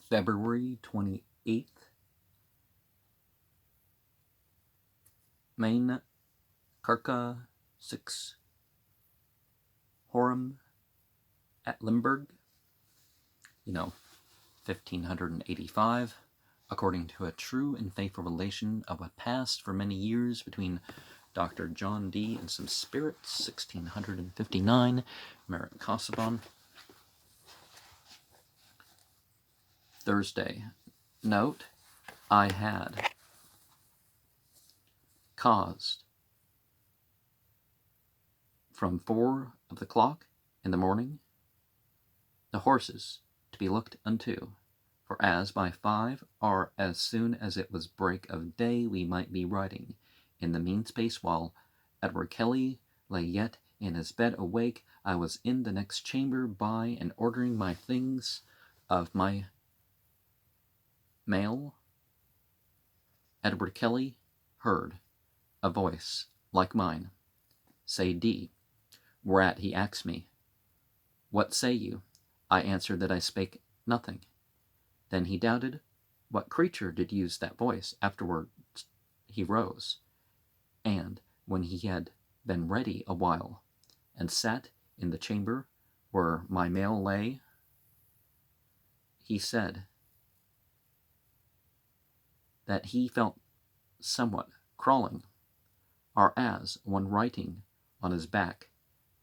February 28th, Main Carca 6 Horum at Limburg, 1585, according to a true and faithful relation of what passed for many years between Dr. John Dee and some spirits, 1659, Meric Casaubon. Thursday. Note, I had caused from 4 of the clock in the morning the horses to be looked unto, for as by 5 or as soon as it was break of day we might be riding. In the mean space while Edward Kelly lay yet in his bed awake, I was in the next chamber by and ordering my things of my mail. Edward Kelly heard a voice like mine say D, whereat he asked me, What say you? I answered that I spake nothing. Then he doubted what creature did use that voice. Afterwards he rose, and when he had been ready a while, and sat in the chamber where my mail lay, he said that he felt somewhat crawling, or as one writing on his back,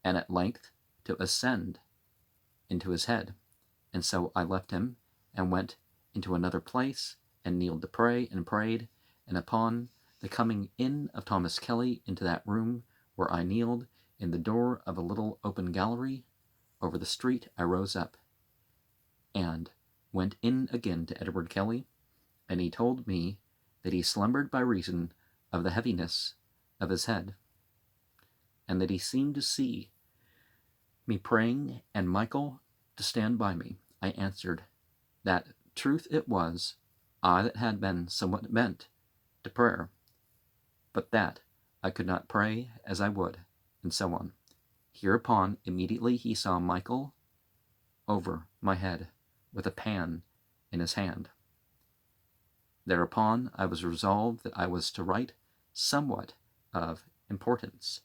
and at length to ascend into his head. And so I left him, and went into another place, and kneeled to pray, and prayed, and upon the coming in of Thomas Kelly into that room where I kneeled, in the door of a little open gallery over the street, I rose up, and went in again to Edward Kelly, and he told me that he slumbered by reason of the heaviness of his head, and that he seemed to see me praying, and Michael to stand by me. I answered that truth it was I that had been somewhat bent to prayer, but that I could not pray as I would, and so on. Hereupon immediately he saw Michael over my head with a pan in his hand. Thereupon I was resolved that I was to write somewhat of importance,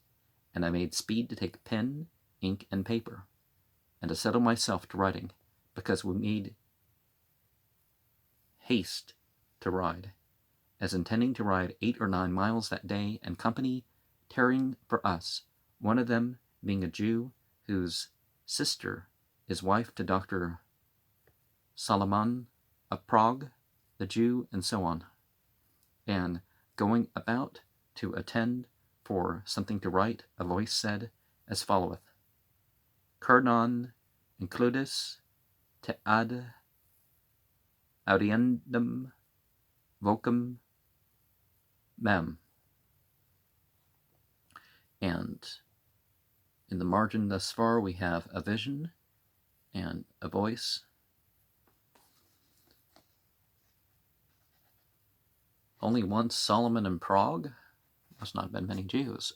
and I made speed to take pen, ink, and paper, and to settle myself to writing, because we made haste to ride, as intending to ride 8 or 9 miles that day, and company tarrying for us, one of them being a Jew, whose sister is wife to Dr. Solomon of Prague, the Jew, and so on, and going about to attend for something to write, a voice said as followeth, Cur non includis te ad audiendum vocum mem. And in the margin thus far we have a vision and a voice. Only once Solomon in Prague. Must not have been many Jews.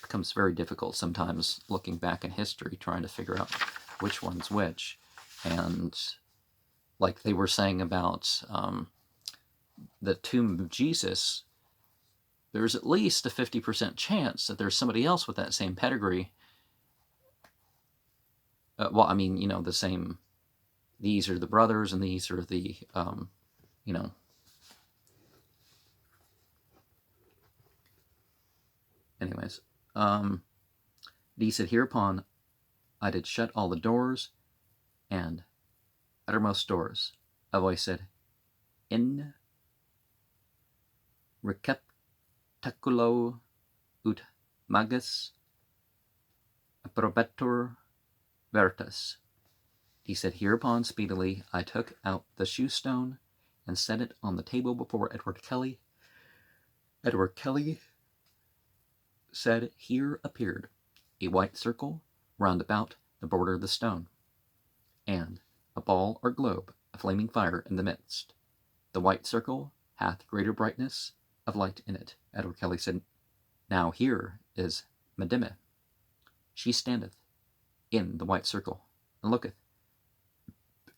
Becomes very difficult sometimes looking back in history, trying to figure out which one's which. And like they were saying about the tomb of Jesus, there's at least a 50% chance that there's somebody else with that same pedigree. The same, these are the brothers and these are the, Anyways, Dee said, Hereupon I did shut all the doors and uttermost doors. A voice said, In receptaculo ut magis approbetur veritas. He said, Hereupon speedily I took out the shoe stone and set it on the table before Edward Kelly. Edward Kelly said, Here appeared a white circle round about the border of the stone, and a ball or globe, a flaming fire in the midst. The white circle hath greater brightness of light in it. Edward Kelly said, Now here is Medime. She standeth in the white circle, and looketh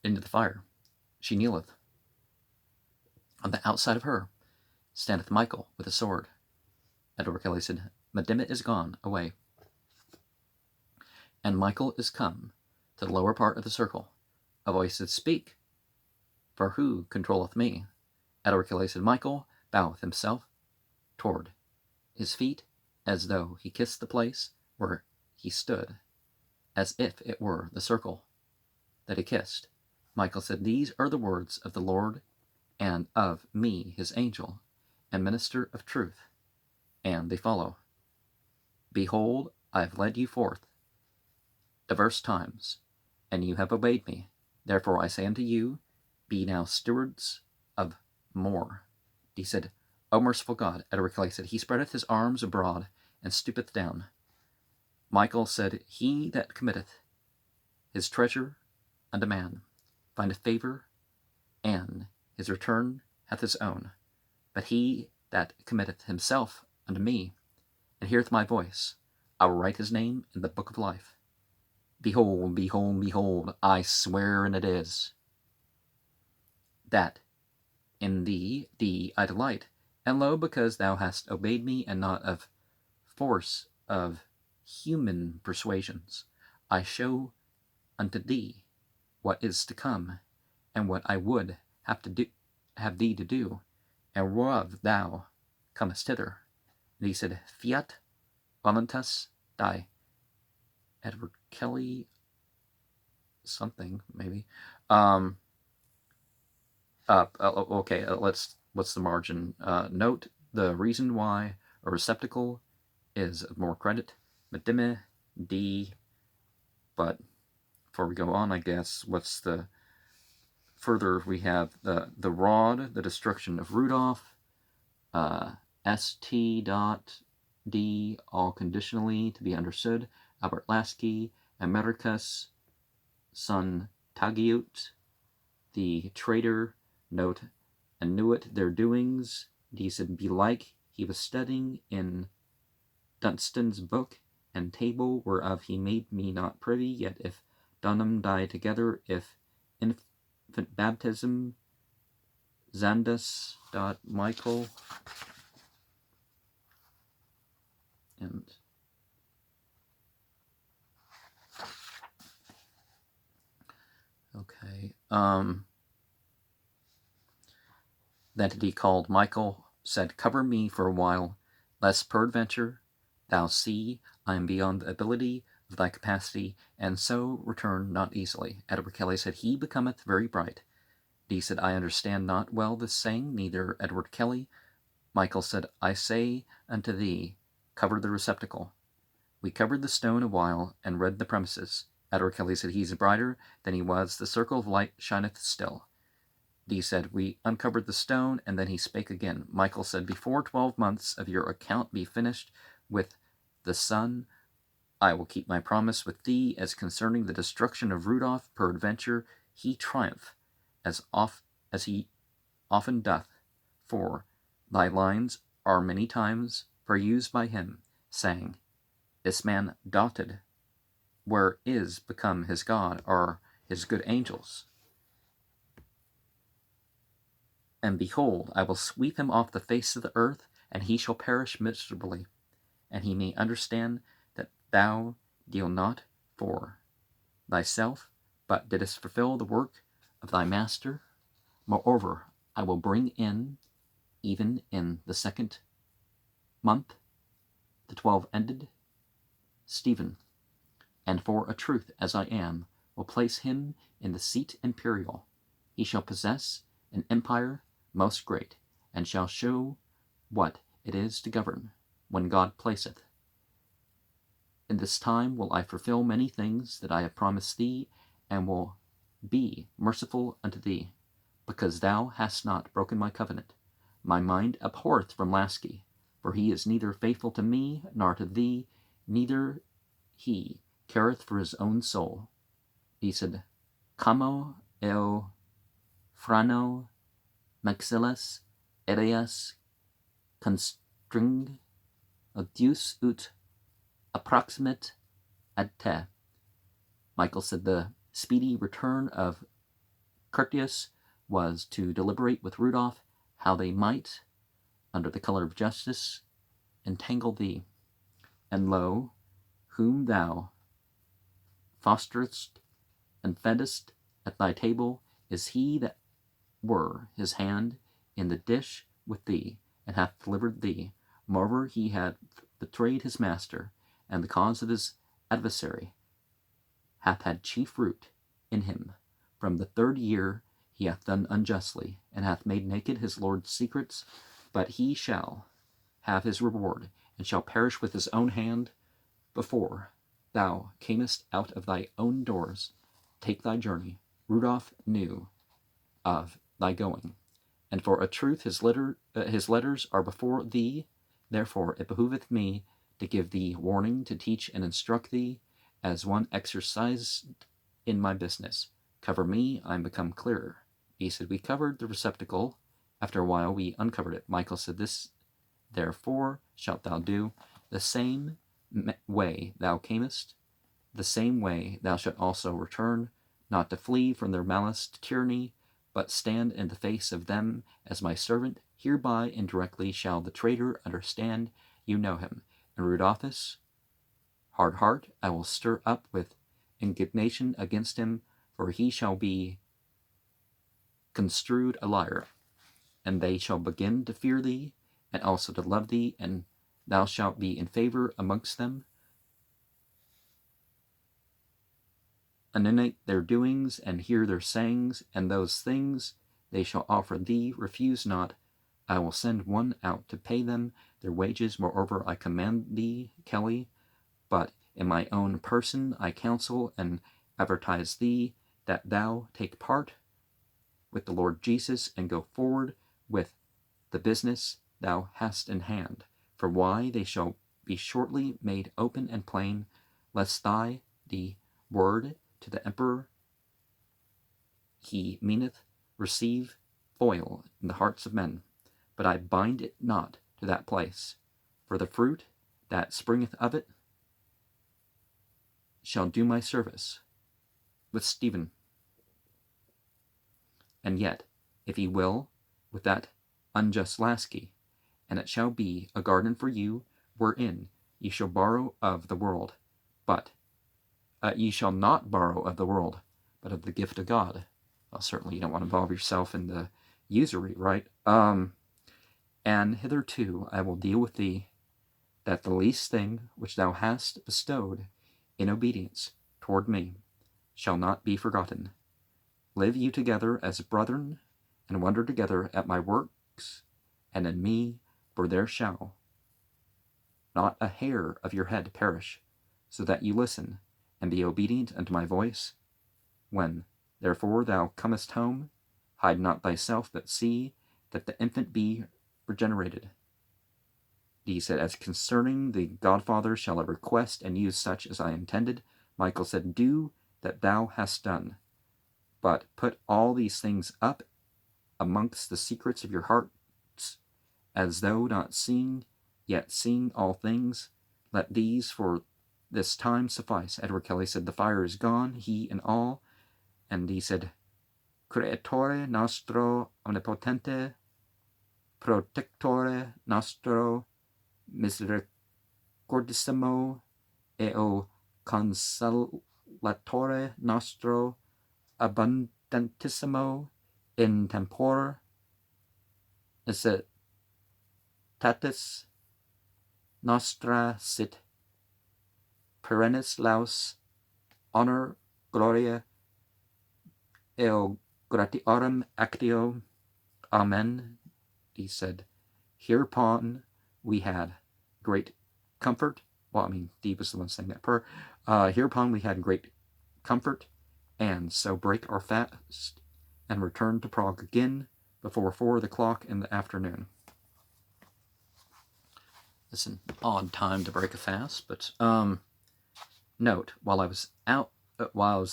into the fire. She kneeleth. On the outside of her standeth Michael with a sword. Edward Kelly said, Medimna is gone away, and Michael is come to the lower part of the circle. A voice said, Speak, for who controlleth me? Edward Kelly said, Michael boweth himself toward his feet, as though he kissed the place where he stood, as if it were the circle that he kissed. Michael said, These are the words of the Lord, and of me his angel, and minister of truth. And they follow. Behold, I have led you forth divers times, and you have obeyed me. Therefore I say unto you, be now stewards of more. He said, O merciful God. Edward Kelly said, He spreadeth his arms abroad, and stoopeth down. Michael said, He that committeth his treasure unto man findeth favor, and his return hath his own. But he that committeth himself unto me, and heareth my voice, I will write his name in the book of life. Behold, behold, behold, I swear, and it is, that in thee I delight. And lo, because thou hast obeyed me, and not of force of human persuasions, I show unto thee what is to come, and what I would have thee to do, and whereof thou comest hither. And he said, Fiat voluntas die. Edward Kelly, something maybe. What's the margin? Note the reason why a receptacle is of more credit. Medimna D. But before we go on, I guess, what's the further? We have the rod, the destruction of Rudolph, St. D, all conditionally to be understood, Albert Lasky, Americus, son Tagiut, the traitor, note, and knew it their doings. He said, belike he was studying in Dunstan's book and table, whereof he made me not privy, yet if Dunham die together, if infant baptism, Xandus. Michael, and okay, the entity called Michael said, Cover me for a while, lest peradventure thou see I am beyond the ability of thy capacity, and so return not easily. Edward Kelly said, He becometh very bright. D said, I understand not well this saying, neither, Edward Kelly. Michael said, I say unto thee, cover the receptacle. We covered the stone a while, and read the premises. Edward Kelly said, He is brighter than he was, the circle of light shineth still. D said, We uncovered the stone, and then he spake again. Michael said, Before 12 months of your account be finished with the sun, I will keep my promise with thee as concerning the destruction of Rudolph. Peradventure he triumph, as he often doth, for thy lines are many times perused by him, saying, This man doubted where is become his God, or his good angels. And behold, I will sweep him off the face of the earth, and he shall perish miserably, and he may understand that thou deal not for thyself, but didst fulfill the work of thy master. Moreover, I will bring in, even in the 2nd month, the 12 ended, Stephen, and for a truth as I am, will place him in the seat imperial. He shall possess an empire most great, and shall show what it is to govern when God placeth. In this time will I fulfill many things that I have promised thee, and will be merciful unto thee, because thou hast not broken my covenant. My mind abhorreth from Lasky, for he is neither faithful to me nor to thee, neither he careth for his own soul. He said, Como el frano maxillas ereas constring deus ut approximate ad te. Michael said the speedy return of Curtius was to deliberate with Rudolph how they might, under the color of justice, entangle thee. And lo, whom thou fosterest and feddest at thy table is he that were his hand in the dish with thee, and hath delivered thee. Moreover, he hath betrayed his master, and the cause of his adversary hath had chief root in him. From the 3rd year he hath done unjustly, and hath made naked his Lord's secrets, but he shall have his reward, and shall perish with his own hand. Before thou camest out of thy own doors, take thy journey. Rudolph knew of thy going, and for a truth his letters are before thee. Therefore it behoveth me to give thee warning, to teach and instruct thee, as one exercised in my business. Cover me, I am become clearer. He said, we covered the receptacle. After a while we uncovered it. Michael said, this therefore shalt thou do, the same way thou camest, the same way thou shalt also return, not to flee from their malice to tyranny, but stand in the face of them as my servant. Hereby indirectly shall the traitor understand you know him. And Rudolphus, hard heart, I will stir up with indignation against him, for he shall be construed a liar, and they shall begin to fear thee, and also to love thee, and thou shalt be in favor amongst them. Annihilate their doings, and hear their sayings, and those things they shall offer thee, refuse not. I will send one out to pay them their wages. Moreover, I command thee, Kelly, but in my own person I counsel and advertise thee, that thou take part with the Lord Jesus, and go forward with the business thou hast in hand. For why, they shall be shortly made open and plain, lest the word to the emperor he meaneth receive foil in the hearts of men. But I bind it not to that place, for the fruit that springeth of it shall do my service with Stephen. And yet, if ye will, with that unjust lasky, and it shall be a garden for you, wherein ye shall borrow of the world, but ye shall not borrow of the world, but of the gift of God. Well, certainly you don't want to involve yourself in the usury, right? And hitherto I will deal with thee, that the least thing which thou hast bestowed in obedience toward me shall not be forgotten. Live you together as brethren, and wonder together at my works, and in me, for there shall not a hair of your head perish, so that you listen, and be obedient unto my voice. When, therefore, thou comest home, hide not thyself, but see that the infant be regenerated. He said, as concerning the godfather shall I request and use such as I intended. Michael said, do that thou hast done, but put all these things up amongst the secrets of your hearts, as though not seeing, yet seeing all things. Let these for this time suffice. Edward Kelly said, the fire is gone, he and all. And he said, Creatore nostro omnipotente, protectore nostro misericordissimo, eo consolatore nostro abundantissimo in tempore necessitatis nostra sit perennis laus honor gloria eo gratiarum actio. Amen. He said, hereupon we had great comfort. Well, I mean, Dee was the one saying that prayer. Hereupon we had great comfort, and so break our fast and return to Prague again before 4 o'clock in the afternoon. It's an odd time to break a fast, but note, while I was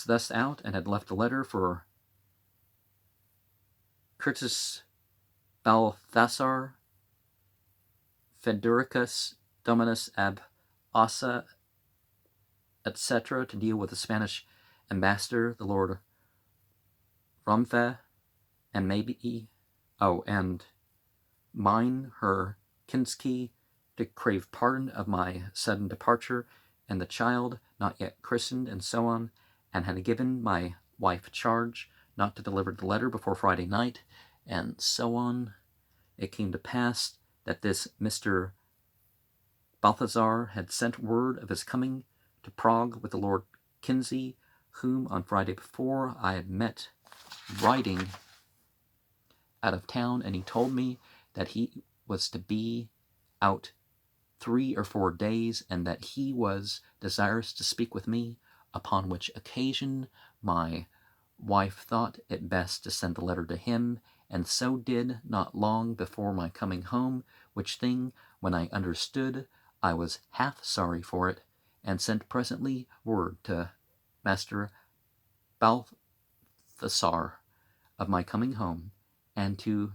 thus out and had left a letter for Curtius Balthasar Federicus Dominus ab Ossa, etc., to deal with the Spanish ambassador, the Lord Romfe, and and mine, her kinsky, to crave pardon of my sudden departure, and the child not yet christened, and so on, and had given my wife charge not to deliver the letter before Friday night, and so on. It came to pass that this Mr. Balthazar had sent word of his coming to Prague with the Lord Kinsey, whom on Friday before I had met riding out of town, and he told me that he was to be out 3 or 4 days, and that he was desirous to speak with me, upon which occasion my wife thought it best to send the letter to him, and so did not long before my coming home, which thing, when I understood, I was half sorry for it, and sent presently word to Master Balthasar of my coming home, and to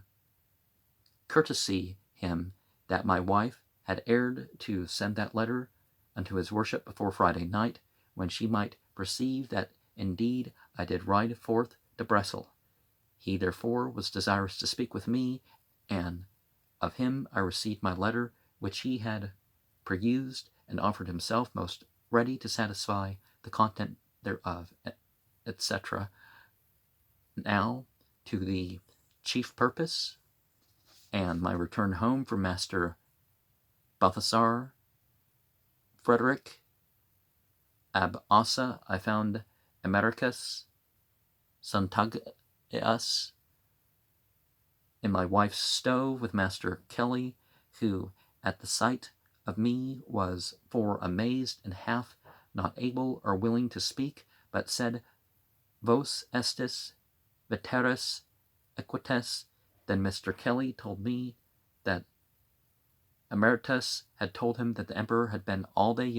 courtesy him that my wife had erred to send that letter unto his worship before Friday night, when she might perceive that indeed I did ride forth to Bressel. He therefore was desirous to speak with me, and of him I received my letter, which he had perused, and offered himself most ready to satisfy the content thereof, etc. Now to the chief purpose, and my return home from Master Balthasar Frederick ab Ossa, I found Americus Santagius in my wife's stove with Master Kelly, who at the sight of me was for amazed, and half not able or willing to speak, but said, Vos estis veteris equites. Then Mr. Kelly told me that Emeritus had told him that the emperor had been all day